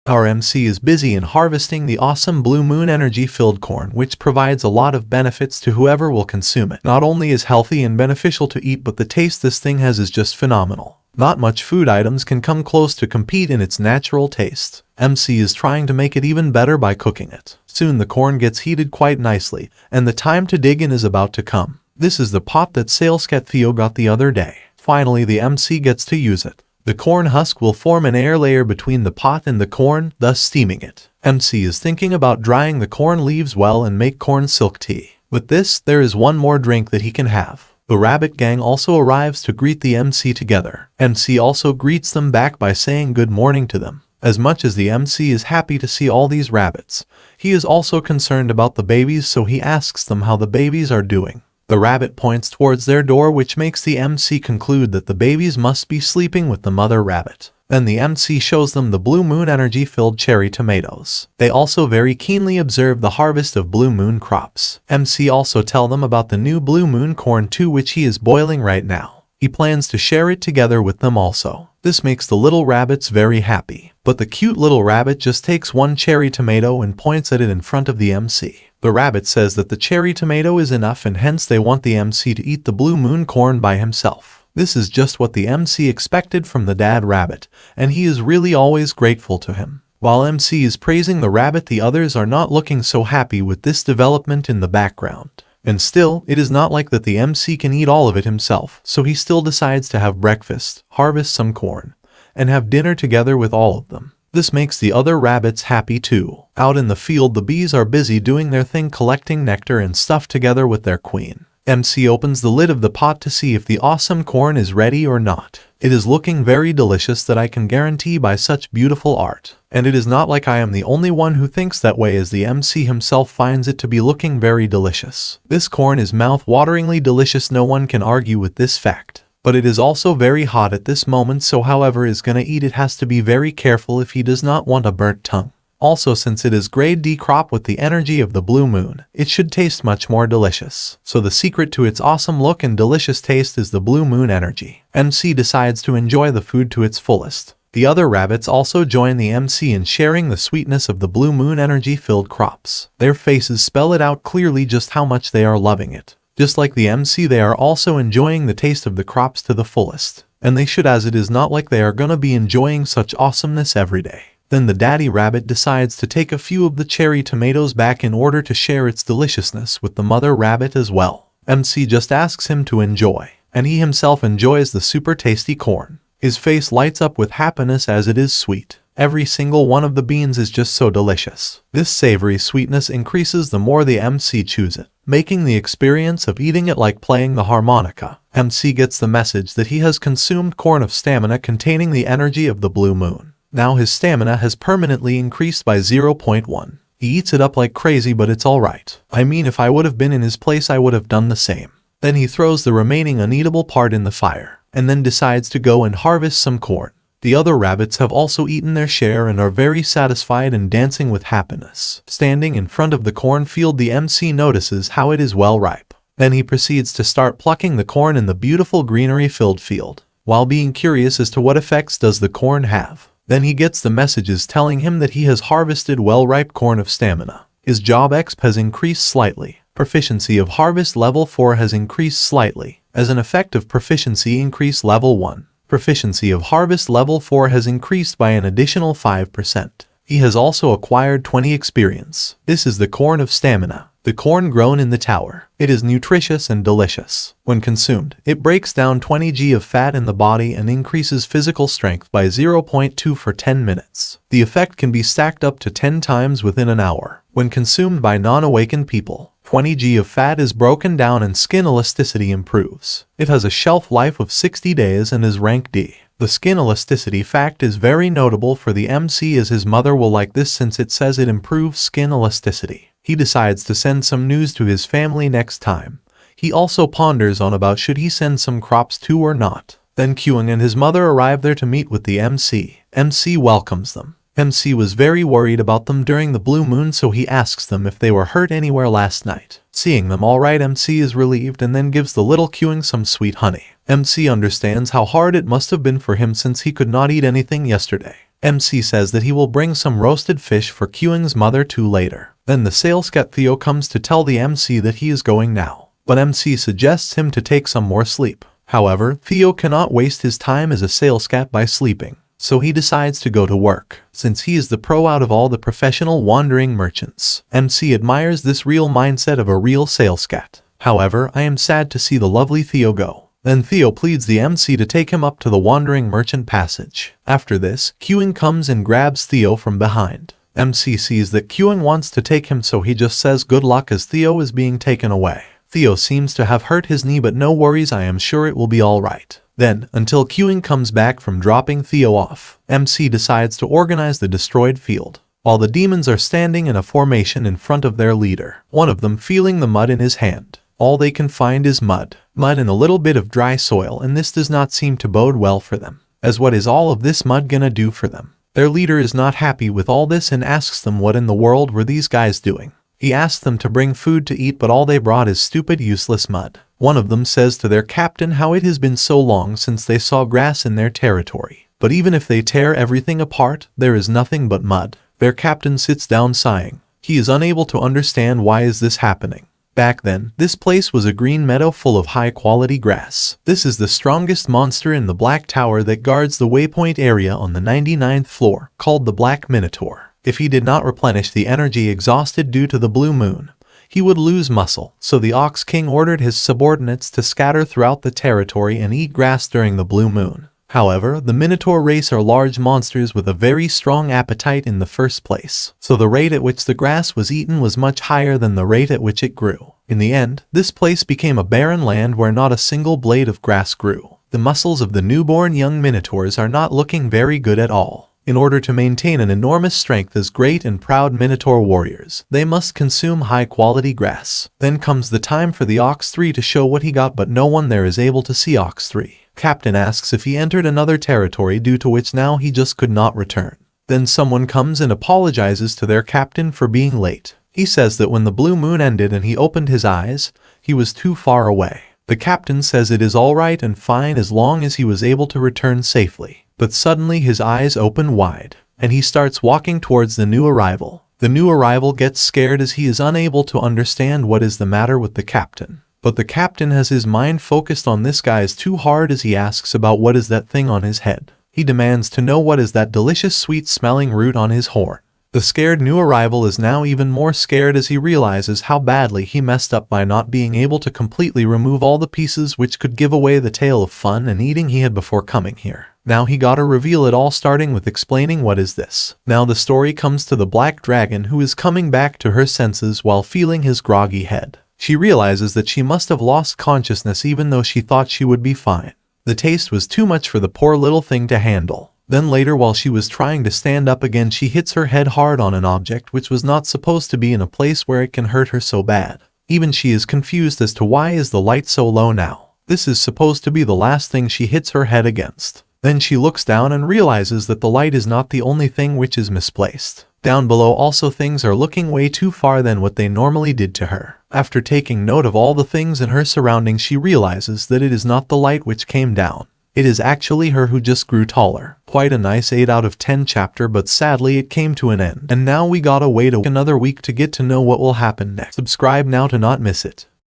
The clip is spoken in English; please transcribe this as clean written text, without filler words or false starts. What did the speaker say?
Our MC is busy in harvesting the awesome blue moon energy-filled corn, which provides a lot of benefits to whoever will consume it. Not only is healthy and beneficial to eat, but the taste this thing has is just phenomenal. Not much food items can come close to compete in its natural taste. MC is trying to make it even better by cooking it. Soon the corn gets heated quite nicely, and the time to dig in is about to come. This is the pot that Salescat Theo got the other day. Finally, the MC gets to use it. The corn husk will form an air layer between the pot and the corn, thus steaming it. MC is thinking about drying the corn leaves well and make corn silk tea. With this, there is one more drink that he can have. The rabbit gang also arrives to greet the MC together. MC also greets them back by saying good morning to them. As much as the MC is happy to see all these rabbits, he is also concerned about the babies, so he asks them how the babies are doing. The rabbit points towards their door, which makes the MC conclude that the babies must be sleeping with the mother rabbit. Then the MC shows them the blue moon energy-filled cherry tomatoes. They also very keenly observe the harvest of blue moon crops. MC also tell them about the new blue moon corn too, which he is boiling right now. He plans to share it together with them also. This makes the little rabbits very happy. But the cute little rabbit just takes one cherry tomato and points at it in front of the MC. The rabbit says that the cherry tomato is enough, and hence they want the MC to eat the blue moon corn by himself. This is just what the MC expected from the dad rabbit, and he is really always grateful to him. While MC is praising the rabbit, the others are not looking so happy with this development in the background. And still, it is not like that the MC can eat all of it himself, so he still decides to have breakfast, harvest some corn, and have dinner together with all of them. This makes the other rabbits happy too. Out in the field, the bees are busy doing their thing, collecting nectar and stuff together with their queen. MC opens the lid of the pot to see if the awesome corn is ready or not. It is looking very delicious, that I can guarantee by such beautiful art. And it is not like I am the only one who thinks that way, as the MC himself finds it to be looking very delicious. This corn is mouth-wateringly delicious, no one can argue with this fact. But it is also very hot at this moment, so whoever is gonna eat it has to be very careful if he does not want a burnt tongue. Also, since it is grade D crop with the energy of the blue moon, it should taste much more delicious. So the secret to its awesome look and delicious taste is the blue moon energy. MC decides to enjoy the food to its fullest. The other rabbits also join the MC in sharing the sweetness of the blue moon energy-filled crops. Their faces spell it out clearly just how much they are loving it. Just like the MC, they are also enjoying the taste of the crops to the fullest. And they should, as it is not like they are gonna be enjoying such awesomeness every day. Then the daddy rabbit decides to take a few of the cherry tomatoes back in order to share its deliciousness with the mother rabbit as well. MC just asks him to enjoy, and he himself enjoys the super tasty corn. His face lights up with happiness as it is sweet. Every single one of the beans is just so delicious. This savory sweetness increases the more the MC chews it, making the experience of eating it like playing the harmonica. MC gets the message that he has consumed corn of stamina containing the energy of the blue moon. Now his stamina has permanently increased by 0.1. He eats it up like crazy, but it's alright. I mean, if I would have been in his place, I would have done the same. Then he throws the remaining uneatable part in the fire, and then decides to go and harvest some corn. The other rabbits have also eaten their share and are very satisfied and dancing with happiness. Standing in front of the cornfield, the MC notices how it is well ripe. Then he proceeds to start plucking the corn in the beautiful greenery-filled field, while being curious as to what effects does the corn have. Then he gets the messages telling him that he has harvested well-ripe corn of stamina. His job exp has increased slightly. Proficiency of harvest level 4 has increased slightly. As an effect of proficiency increase level 1, proficiency of harvest level 4 has increased by an additional 5%. He has also acquired 20 experience. This is the corn of stamina, the corn grown in the tower. It is nutritious and delicious. When consumed, it breaks down 20 g of fat in the body and increases physical strength by 0.2 for 10 minutes. The effect can be stacked up to 10 times within an hour. When consumed by non-awakened people, 20 g of fat is broken down and skin elasticity improves. It has a shelf life of 60 days and is rank D. The skin elasticity fact is very notable for the MC, as his mother will like this since it says it improves skin elasticity. He decides to send some news to his family next time. He also ponders on about should he send some crops too or not. Then Kyung and his mother arrive there to meet with the MC. MC welcomes them. MC was very worried about them during the blue moon, so he asks them if they were hurt anywhere last night. Seeing them alright, MC is relieved and then gives the little Kyung some sweet honey. MC understands how hard it must have been for him since he could not eat anything yesterday. MC says that he will bring some roasted fish for Kyung's mother too later. Then the sales cat Theo comes to tell the MC that he is going now, but MC suggests him to take some more sleep. However, Theo cannot waste his time as a sales cat by sleeping, so he decides to go to work, since he is the pro out of all the professional wandering merchants. MC admires this real mindset of a real sales cat. However, I am sad to see the lovely Theo go. Then Theo pleads the MC to take him up to the wandering merchant passage. After this, Kyung comes and grabs Theo from behind. MC sees that Kyung wants to take him, so he just says good luck as Theo is being taken away. Theo seems to have hurt his knee, but no worries, I am sure it will be alright. Then, until Kyung comes back from dropping Theo off, MC decides to organize the destroyed field. While the demons are standing in a formation in front of their leader, one of them feeling the mud in his hand. All they can find is mud and a little bit of dry soil, and this does not seem to bode well for them. As what is all of this mud gonna do for them? Their leader is not happy with all this and asks them what in the world were these guys doing. He asks them to bring food to eat, but all they brought is stupid useless mud. One of them says to their captain how it has been so long since they saw grass in their territory. But even if they tear everything apart, there is nothing but mud. Their captain sits down sighing. He is unable to understand why is this happening. Back then, this place was a green meadow full of high-quality grass. This is the strongest monster in the Black Tower that guards the waypoint area on the 99th floor, called the Black Minotaur. If he did not replenish the energy exhausted due to the blue moon, he would lose muscle, so the Ox King ordered his subordinates to scatter throughout the territory and eat grass during the blue moon. However, the Minotaur race are large monsters with a very strong appetite in the first place, so the rate at which the grass was eaten was much higher than the rate at which it grew. In the end, this place became a barren land where not a single blade of grass grew. The muscles of the newborn young Minotaurs are not looking very good at all. In order to maintain an enormous strength as great and proud Minotaur warriors, they must consume high-quality grass. Then comes the time for the Ox 3 to show what he got, but no one there is able to see Ox 3. Captain asks if he entered another territory, due to which now he just could not return. Then someone comes and apologizes to their captain for being late. He says that when the blue moon ended and he opened his eyes, he was too far away. The captain says it is alright and fine as long as he was able to return safely. But suddenly his eyes open wide, and he starts walking towards the new arrival. The new arrival gets scared as he is unable to understand what is the matter with the captain. But the captain has his mind focused on this guy's too hard as he asks about what is that thing on his head. He demands to know what is that delicious sweet-smelling root on his horn. The scared new arrival is now even more scared as he realizes how badly he messed up by not being able to completely remove all the pieces which could give away the tale of fun and eating he had before coming here. Now he gotta reveal it all, starting with explaining what is this. Now the story comes to the Black Dragon, who is coming back to her senses while feeling his groggy head. She realizes that she must have lost consciousness even though she thought she would be fine. The taste was too much for the poor little thing to handle. Then later, while she was trying to stand up again, she hits her head hard on an object which was not supposed to be in a place where it can hurt her so bad. Even she is confused as to why is the light so low now. This is supposed to be the last thing she hits her head against. Then she looks down and realizes that the light is not the only thing which is misplaced. Down below also things are looking way too far than what they normally did to her. After taking note of all the things in her surroundings, she realizes that it is not the light which came down. It is actually her who just grew taller. Quite a nice 8 out of 10 chapter, but sadly it came to an end. And now we gotta wait another week to get to know what will happen next. Subscribe now to not miss it.